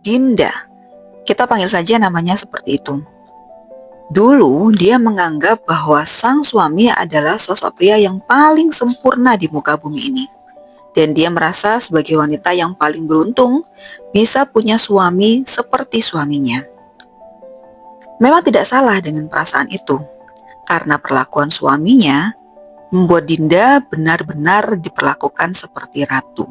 Dinda, kita panggil saja namanya seperti itu. Dulu dia menganggap bahwa sang suami adalah sosok pria yang paling sempurna di muka bumi ini. Dan dia merasa sebagai wanita yang paling beruntung bisa punya suami seperti suaminya. Memang tidak salah dengan perasaan itu, karena perlakuan suaminya membuat Dinda benar-benar diperlakukan seperti ratu.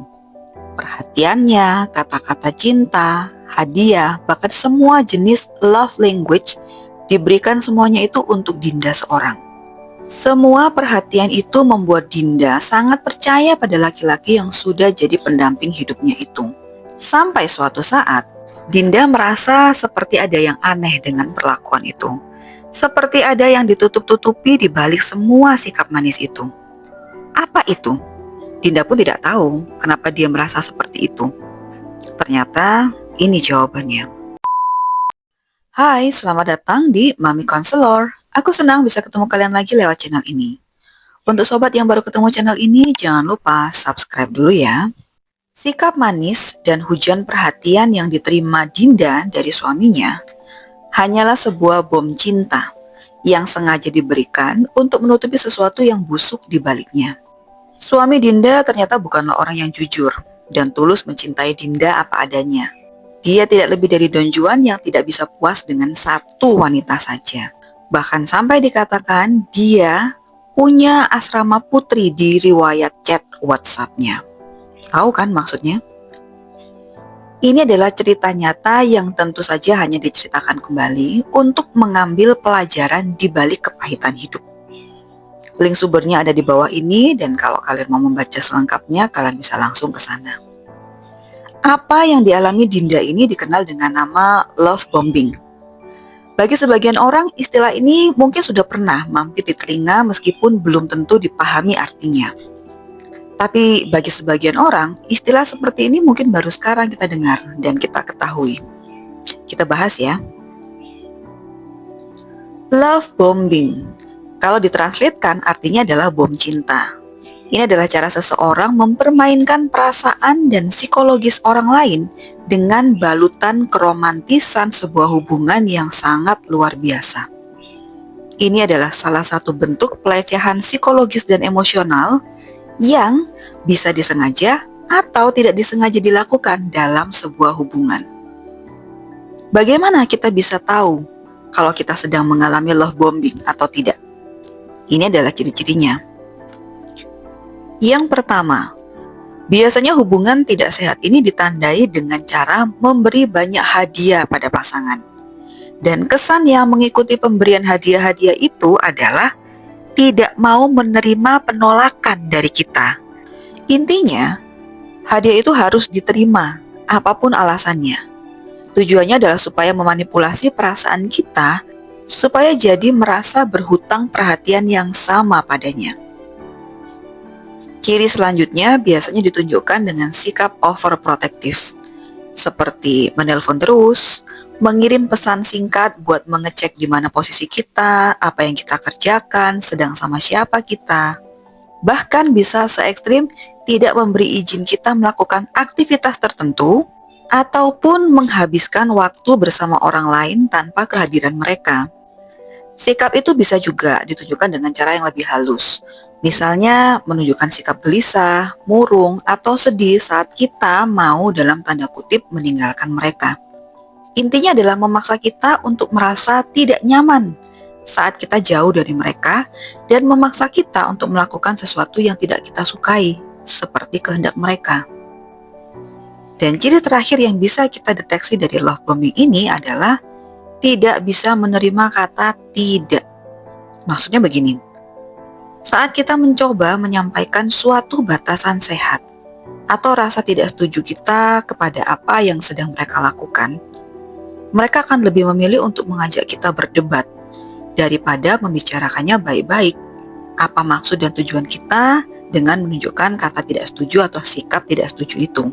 Perhatiannya, kata-kata cinta, hadiah, bahkan semua jenis love language diberikan semuanya itu untuk Dinda seorang. Semua perhatian itu membuat Dinda sangat percaya pada laki-laki yang sudah jadi pendamping hidupnya itu. Sampai suatu saat, Dinda merasa seperti ada yang aneh dengan perlakuan itu. Seperti ada yang ditutup-tutupi di balik semua sikap manis itu. Apa itu? Dinda pun tidak tahu kenapa dia merasa seperti itu. Ternyata ini jawabannya. Hai, selamat datang di Mami Counselor. Aku senang bisa ketemu kalian lagi lewat channel ini. Untuk sobat yang baru ketemu channel ini, jangan lupa subscribe dulu ya. Sikap manis dan hujan perhatian yang diterima Dinda dari suaminya hanyalah sebuah bom cinta yang sengaja diberikan untuk menutupi sesuatu yang busuk di baliknya. Suami Dinda ternyata bukanlah orang yang jujur dan tulus mencintai Dinda apa adanya. Dia tidak lebih dari Don Juan yang tidak bisa puas dengan satu wanita saja. Bahkan sampai dikatakan dia punya asrama putri di riwayat chat WhatsApp-nya. Tahu kan maksudnya? Ini adalah cerita nyata yang tentu saja hanya diceritakan kembali untuk mengambil pelajaran di balik kepahitan hidup. Link sumbernya ada di bawah ini dan kalau kalian mau membaca selengkapnya, kalian bisa langsung ke sana. Apa yang dialami Dinda ini dikenal dengan nama love bombing. Bagi sebagian orang, istilah ini mungkin sudah pernah mampir di telinga meskipun belum tentu dipahami artinya. Tapi bagi sebagian orang, istilah seperti ini mungkin baru sekarang kita dengar dan kita ketahui. Kita bahas ya. Love bombing. Kalau ditranslatekan artinya adalah bom cinta. Ini adalah cara seseorang mempermainkan perasaan dan psikologis orang lain dengan balutan keromantisan sebuah hubungan yang sangat luar biasa. Ini adalah salah satu bentuk pelecehan psikologis dan emosional yang bisa disengaja atau tidak disengaja dilakukan dalam sebuah hubungan. Bagaimana kita bisa tahu kalau kita sedang mengalami love bombing atau tidak? Ini adalah ciri-cirinya. Yang pertama, biasanya hubungan tidak sehat ini ditandai dengan cara memberi banyak hadiah pada pasangan. Dan kesan yang mengikuti pemberian hadiah-hadiah itu adalah tidak mau menerima penolakan dari kita. Intinya, hadiah itu harus diterima, apapun alasannya. Tujuannya adalah supaya memanipulasi perasaan kita supaya jadi merasa berhutang perhatian yang sama padanya. Ciri selanjutnya biasanya ditunjukkan dengan sikap overprotective, seperti menelpon terus, mengirim pesan singkat buat mengecek di mana posisi kita, apa yang kita kerjakan, sedang sama siapa kita. Bahkan bisa se-ekstrim tidak memberi izin kita melakukan aktivitas tertentu ataupun menghabiskan waktu bersama orang lain tanpa kehadiran mereka. Sikap itu bisa juga ditunjukkan dengan cara yang lebih halus. Misalnya menunjukkan sikap gelisah, murung, atau sedih saat kita mau dalam tanda kutip meninggalkan mereka. Intinya adalah memaksa kita untuk merasa tidak nyaman saat kita jauh dari mereka dan memaksa kita untuk melakukan sesuatu yang tidak kita sukai, seperti kehendak mereka. Dan ciri terakhir yang bisa kita deteksi dari love bombing ini adalah tidak bisa menerima kata tidak. Maksudnya begini, saat kita mencoba menyampaikan suatu batasan sehat atau rasa tidak setuju kita kepada apa yang sedang mereka lakukan, mereka akan lebih memilih untuk mengajak kita berdebat daripada membicarakannya baik-baik. Apa maksud dan tujuan kita dengan menunjukkan kata tidak setuju atau sikap tidak setuju itu.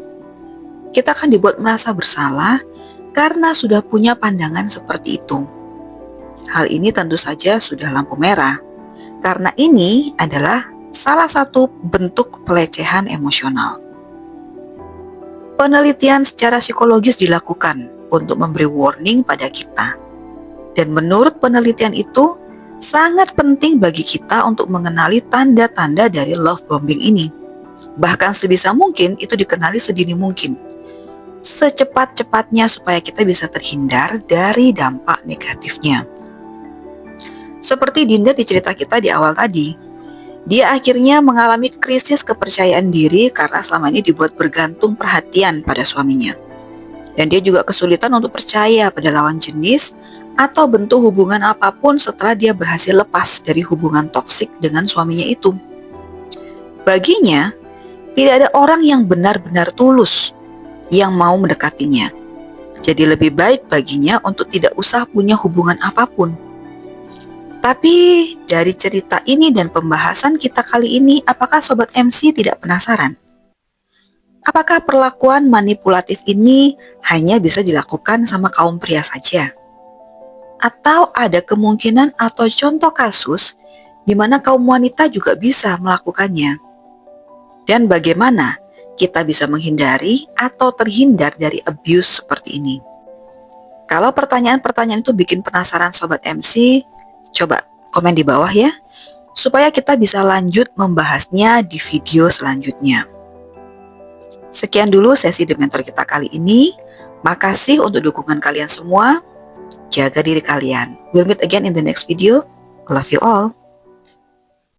Kita akan dibuat merasa bersalah karena sudah punya pandangan seperti itu. Hal ini tentu saja sudah lampu merah, karena ini adalah salah satu bentuk pelecehan emosional. Penelitian secara psikologis dilakukan untuk memberi warning pada kita. Dan menurut penelitian itu, sangat penting bagi kita untuk mengenali tanda-tanda dari love bombing ini. Bahkan sebisa mungkin itu dikenali sedini mungkin. Secepat-cepatnya supaya kita bisa terhindar dari dampak negatifnya. Seperti Dinda di cerita kita di awal tadi, dia akhirnya mengalami krisis kepercayaan diri karena selama ini dibuat bergantung perhatian pada suaminya. Dan dia juga kesulitan untuk percaya pada lawan jenis atau bentuk hubungan apapun setelah dia berhasil lepas dari hubungan toksik dengan suaminya itu. Baginya, tidak ada orang yang benar-benar tulus yang mau mendekatinya. Jadi lebih baik baginya untuk tidak usah punya hubungan apapun. Tapi dari cerita ini dan pembahasan kita kali ini, apakah Sobat MC tidak penasaran? Apakah perlakuan manipulatif ini hanya bisa dilakukan sama kaum pria saja? Atau ada kemungkinan atau contoh kasus di mana kaum wanita juga bisa melakukannya? Dan bagaimana kita bisa menghindari atau terhindar dari abuse seperti ini? Kalau pertanyaan-pertanyaan itu bikin penasaran Sobat MC, coba komen di bawah ya, supaya kita bisa lanjut membahasnya di video selanjutnya. Sekian dulu sesi The Mentor kita kali ini. Makasih untuk dukungan kalian semua. Jaga diri kalian. We'll meet again in the next video. Love you all.